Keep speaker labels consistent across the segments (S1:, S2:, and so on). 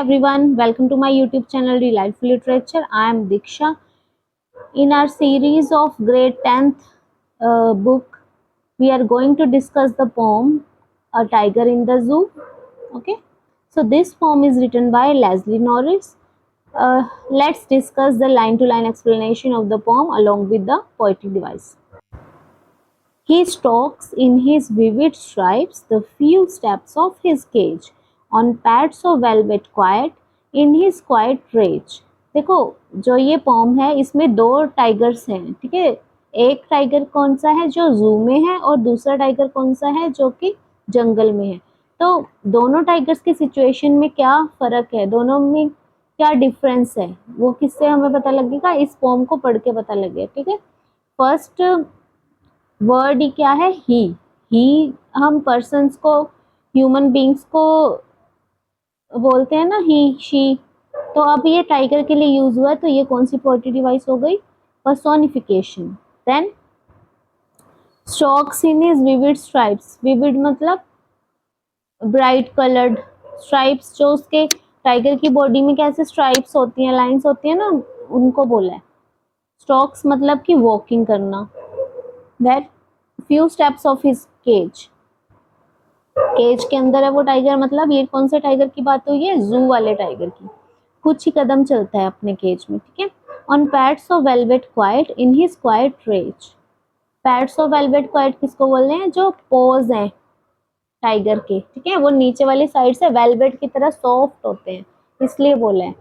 S1: everyone, welcome to my YouTube channel Delightful Literature. I am Diksha. In our series of grade 10th book, we are going to discuss the poem A Tiger in the Zoo. Okay, so this poem is written by Leslie Norris. Let's discuss the line-to-line explanation of the poem along with the poetic device. He stalks in his vivid stripes the few steps of his cage, on pads of velvet quiet, in his quiet rage. देखो जो ये pome है इसमें दो tigers हैं, ठीक है। एक टाइगर कौन सा है जो जू में है और दूसरा टाइगर कौन सा है जो कि जंगल में है। तो दोनों टाइगर्स की सिचुएशन में क्या फर्क है, दोनों में क्या डिफरेंस है, वो किससे हमें पता लगेगा, इस पोम को पढ़ के पता लगेगा, ठीक है। फर्स्ट वर्ड ही क्या है, ही हम पर्सन्स को, ह्यूमन बींग्स को बोलते हैं ना, ही शी। तो अब ये टाइगर के लिए यूज हुआ है, तो ये कौन सी पोएट्री डिवाइस हो गई, personification. Then stalks in his vivid stripes, vivid मतलब ब्राइट कलर्ड, स्ट्राइप्स जो उसके टाइगर की बॉडी में कैसे स्ट्राइप्स होती हैं, लाइंस होती हैं ना, उनको बोला है। स्टॉक्स मतलब कि वॉकिंग करना। That few steps of his cage, cage के अंदर है वो टाइगर, मतलब ये कौन से टाइगर की बात हुई है, जू वाले टाइगर की। कुछ ही कदम चलता है अपने केज में, ठीक है। On pads of velvet quiet in his quiet rage, pads of velvet quiet किसको बोल रहे हैं, जो पोज हैं टाइगर के, ठीक है, वो नीचे वाली साइड से वेलवेट की तरह सॉफ्ट होते हैं, इसलिए बोला है।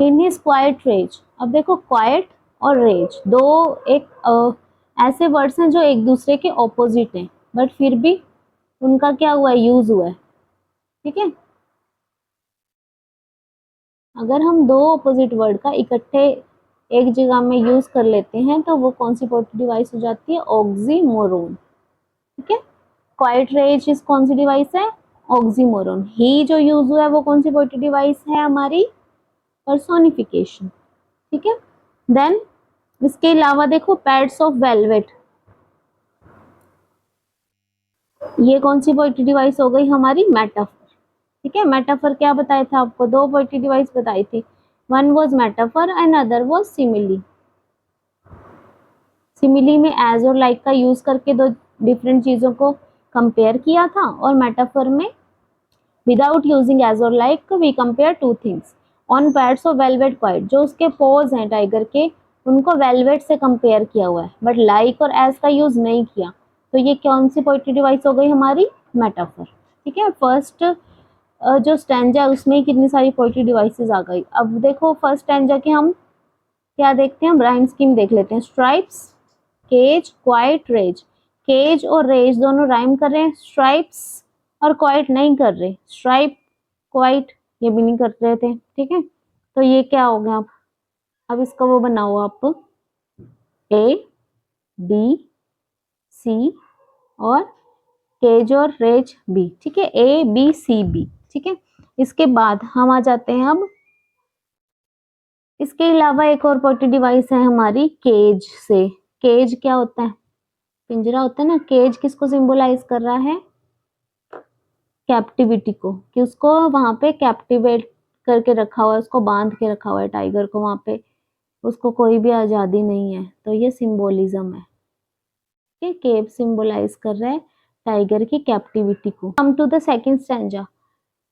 S1: इन हिज क्वाइट रेज, अब देखो क्वाइट और रेज दो एक ऐसे वर्ड्स हैं जो एक दूसरे के ऑपोजिट हैं, बट फिर भी उनका क्या हुआ है, यूज हुआ है, ठीक है। अगर हम दो ऑपोजिट वर्ड का इकट्ठे एक जगह में यूज कर लेते हैं तो वो कौन सी पोएट्री डिवाइस हो जाती है, ऑक्सीमोरोन, ठीक है। क्वाइट रेज इस कौन सी डिवाइस है, ऑक्सीमोरोन। ही जो यूज हुआ है वो कौन सी पोएट्री डिवाइस है हमारी, पर्सोनिफिकेशन, ठीक है। देन इसके अलावा देखो पैड्स ऑफ वेलवेट, ये कौन सी पोएट्री डिवाइस हो गई हमारी, मेटाफर, ठीक है। मेटाफर क्या बताया था आपको, दो पोएट्री डिवाइस बताई थी, one was metaphor and other was simile. Simile में एज और लाइक का यूज करके दो डिफरेंट चीजों को कंपेयर किया था, और मेटाफर में विदाउट यूजिंग एज और like we compare two things. On pads of velvet quiet, जो उसके पोज हैं टाइगर के, उनको वेलवेट से कंपेयर किया हुआ है, बट लाइक और एज का यूज नहीं किया। तो ये कौन सी पोएट्री डिवाइस हो गई हमारी, मेटाफर, ठीक है। फर्स्ट जो स्टैंजा उसमें कितनी सारी पोएट्री डिवाइसेस आ गई। अब देखो फर्स्ट स्टैंजा के हम क्या देखते हैं, राइम स्कीम देख लेते हैं। Stripes, cage, quiet, rage. Cage और रेज दोनों राइम कर रहे हैं, स्ट्राइप्स और क्वाइट नहीं कर रहे, स्ट्राइप क्वाइट ये भी नहीं कर रहे थे, ठीक है। तो ये क्या हो गया, अब इसका वो बनाओ आप, ए बी सी और केज और रेज बी, ठीक है, ए बी सी बी, ठीक है। इसके बाद हम आ जाते हैं, अब इसके अलावा एक और पोएट्री डिवाइस है हमारी केज से। केज क्या होता है, पिंजरा होता है ना। केज किसको सिंबलाइज कर रहा है, कैप्टिविटी को, कि उसको वहां पे कैप्टिवेट करके रखा हुआ है, उसको बांध के रखा हुआ है टाइगर को वहां पे, उसको कोई भी आजादी नहीं है। तो ये सिंबोलिज्म है, ठीक है। केव सिंबलाइज कर रहा है टाइगर की कैप्टिविटी को। Come to the second stanza,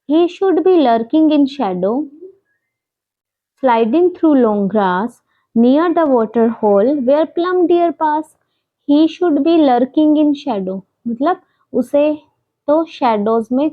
S1: he should be lurking in shadow, sliding through long grass, near the water hole where plum deer pass. He should be lurking in shadow, मतलब उसे तो shadows में,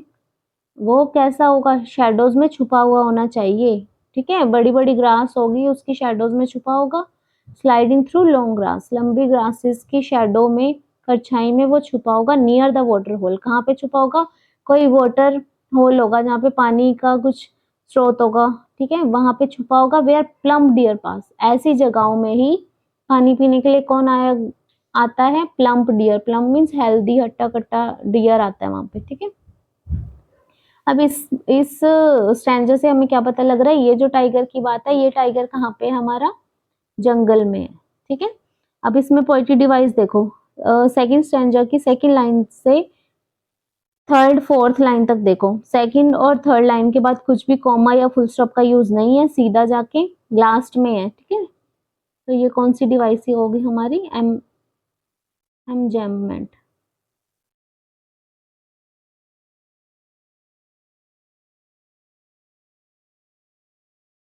S1: वो कैसा होगा, shadows में छुपा हुआ होना चाहिए, ठीक है। बड़ी बड़ी ग्रास होगी उसकी शैडोज में छुपा होगा। स्लाइडिंग थ्रू लॉन्ग ग्रास, लंबी ग्रासेस की शैडो में, परछाई में वो छुपा होगा। नियर द वाटर होल, कहाँ पे छुपा होगा, कोई वाटर होल होगा जहाँ पे पानी का कुछ स्रोत होगा, ठीक है, वहां पे छुपा होगा। वेयर प्लम डियर पास, ऐसी जगहों में ही पानी पीने के लिए कौन आता है, plump deer. Plum means healthy, हट्टा कट्टा डियर आता है वहां पे, ठीक है। अब इस स्टैंजा से हमें क्या पता लग रहा है, ये जो टाइगर की बात है, ये टाइगर कहाँ पे है हमारा, जंगल में है, ठीक है। अब इसमें पोएट्री डिवाइस देखो, सेकंड स्टैंजा की सेकंड लाइन से थर्ड फोर्थ लाइन तक देखो, सेकंड और थर्ड लाइन के बाद कुछ भी कॉमा या फुल स्टॉप का यूज नहीं है, सीधा जाके लास्ट में है, ठीक है। तो ये कौन सी डिवाइस होगी हमारी, एमजेममेंट।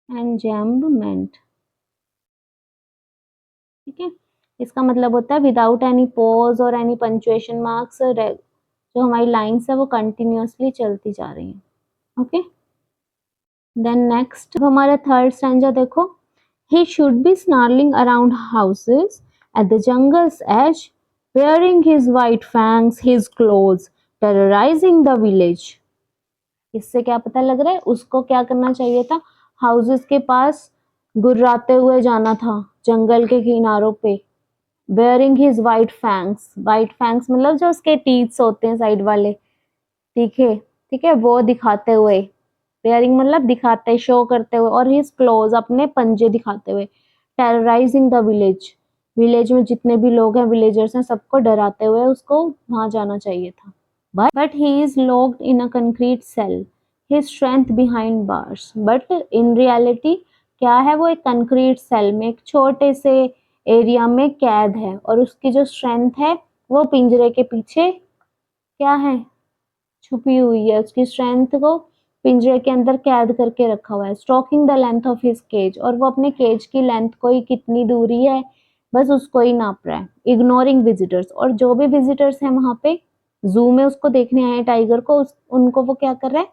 S1: एनजैम्बमेंट, ठीक है। इसका मतलब होता है विदाउट एनी पॉज और एनी पंक्चुएशन मार्क्स, जो हमारी लाइंस है वो कंटिन्यूअसली चलती जा रही हैं, ओके। देन नेक्स्ट हमारा थर्ड स्टैंजा देखो, he should be snarling around houses at the jungle's edge, wearing his white fangs, his clothes, terrorizing the village। इससे क्या पता लग रहा है, उसको क्या करना चाहिए था, हाउसेस के पास गुर्राते हुए जाना था, जंगल के किनारों पे। Bearing his white fangs, white fangs मतलब जो उसके टीथ्स होते हैं साइड वाले, ठीक है, ठीक है, वो दिखाते हुए। बेयरिंग मतलब दिखाते, शो करते हुए, और हिज क्लोज अपने पंजे दिखाते हुए। टेरराइजिंग द विलेज, विलेज में जितने भी लोग हैं, विलेजर्स हैं, सबको डराते हुए उसको वहां जाना चाहिए था। But he is locked in a concrete cell, his strength behind bars। But in reality क्या है, वो एक कंक्रीट सेल में, एक छोटे से एरिया में कैद है, और उसकी जो स्ट्रेंथ है वो पिंजरे के पीछे क्या है, छुपी हुई है। उसकी स्ट्रेंथ को पिंजरे के अंदर कैद करके रखा हुआ है। Stalking the length of his cage, और वो अपने केज की लेंथ को ही कितनी दूरी है बस उसको ही नाप रहा है। इग्नोरिंग विजिटर्स, और जो भी विजिटर्स हैं वहां पे जू में उसको देखने आए टाइगर को, उनको वो क्या कर रहा है,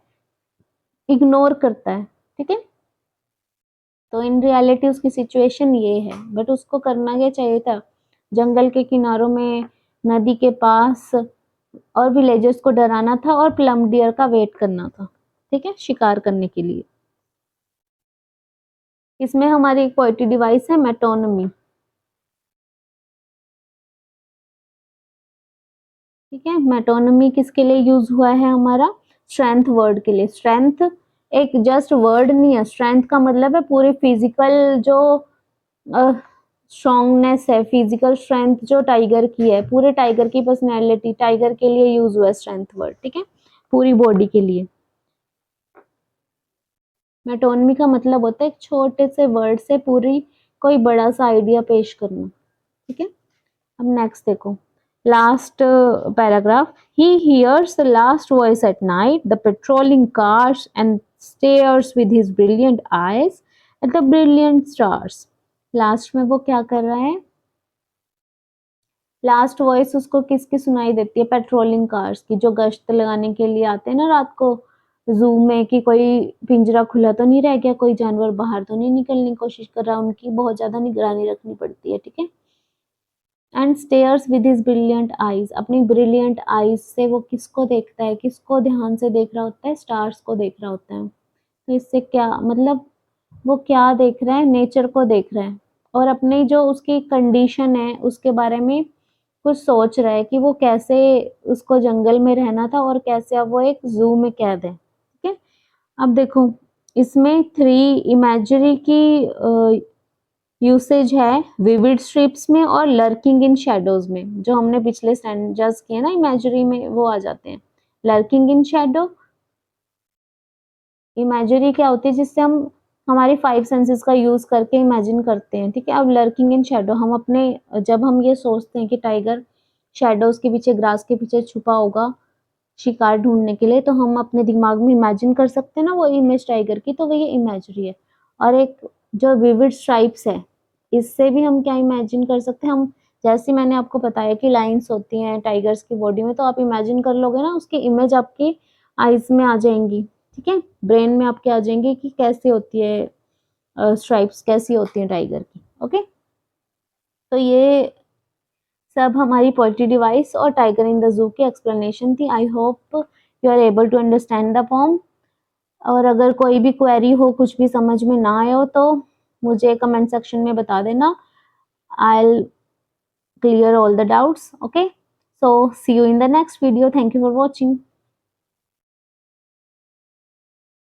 S1: इग्नोर करता है, ठीक है। तो इन रियलिटी उसकी सिचुएशन ये है, बट उसको करना क्या चाहिए था, जंगल के किनारों में, नदी के पास, और विलेजर्स को डराना था, और प्लम डियर का वेट करना था, ठीक है, शिकार करने के लिए। इसमें हमारी एक पोएट्री डिवाइस है मेटोनमी, ठीक है। मेटोनमी किसके लिए यूज हुआ है, हमारा स्ट्रेंथ वर्ड के लिए। स्ट्रेंथ एक जस्ट वर्ड नहीं है, स्ट्रेंथ का मतलब है पूरी फिजिकल जो स्ट्रॉन्गनेस है, फिजिकल स्ट्रेंथ जो टाइगर की है, पूरे टाइगर की पर्सनैलिटी, टाइगर के लिए यूज हुआ है स्ट्रेंथ वर्ड, ठीक है, पूरी बॉडी के लिए। मेटोनमी का मतलब होता है एक छोटे से वर्ड से पूरी कोई बड़ा सा आइडिया पेश करना, ठीक है। अब नेक्स्ट देखो, last paragraph, he hears the last voice at night, the patrolling cars, and stairs with his brilliant eyes at the brilliant stars. Last में वो क्या कर रहा है, लास्ट वॉइस उसको किसकी सुनाई देती है, पेट्रोलिंग कार्स की, जो गश्त लगाने के लिए आते हैं ना रात को जू में, कि कोई पिंजरा खुला तो नहीं रह गया, कोई जानवर बाहर तो नहीं निकलने की कोशिश कर रहा, उनकी बहुत ज्यादा निगरानी रखनी पड़ती है, ठीक है। And stairs with his brilliant eyes, अपनी ब्रिलियंट आईज से वो किसको देखता है, किसको ध्यान से देख रहा होता है, स्टार्स को देख रहा होता है। तो इससे क्या मतलब, वो क्या देख रहा है, नेचर को देख रहा है, और अपनी जो उसकी कंडीशन है उसके बारे में कुछ सोच रहा है, कि वो कैसे उसको जंगल में रहना था और कैसे अब वो एक जू में कैद है, ठीक है। अब देखो, इसमें थ्री इमेजरी की यूसेज है, विविड स्ट्रिप्स में और लर्किंग इन शेडोज में, जो हमने पिछले स्टैंडर्स किए ना इमेजरी में, वो आ जाते हैं। लर्किंग इन शेडो, इमेजरी क्या होती है, जिससे हम हमारी फाइव सेंसेस का यूज करके इमेजिन करते हैं, ठीक है। अब लर्किंग इन शेडो, हम अपने, जब हम ये सोचते हैं कि टाइगर शेडोज के पीछे, ग्रास के पीछे छुपा होगा शिकार ढूंढने के लिए, तो हम अपने दिमाग में इमेजिन कर सकते हैं ना वो इमेज टाइगर की, तो वो ये इमेजरी है। और एक जो विविड स्ट्राइप्स है, इससे भी हम क्या इमेजिन कर सकते हैं, हम जैसे मैंने आपको बताया कि लाइंस होती हैं टाइगर्स की बॉडी में, तो आप इमेजिन कर लोगे ना, उसकी इमेज आपकी आईज में आ जाएंगी, ठीक है, ब्रेन में आपके आ जाएंगे कि कैसे होती है स्ट्राइप्स, कैसी होती हैं टाइगर की, ओके। तो ये सब हमारी पोएट्री डिवाइस और टाइगर इन द जू की एक्सप्लेनेशन थी। I hope you are able to understand the poem. और अगर कोई भी क्वेरी हो, कुछ भी समझ में ना आए हो, तो मुझे कमेंट सेक्शन में बता देना, आई clear all the doubts, okay, so see you in the next video, thank you for watching।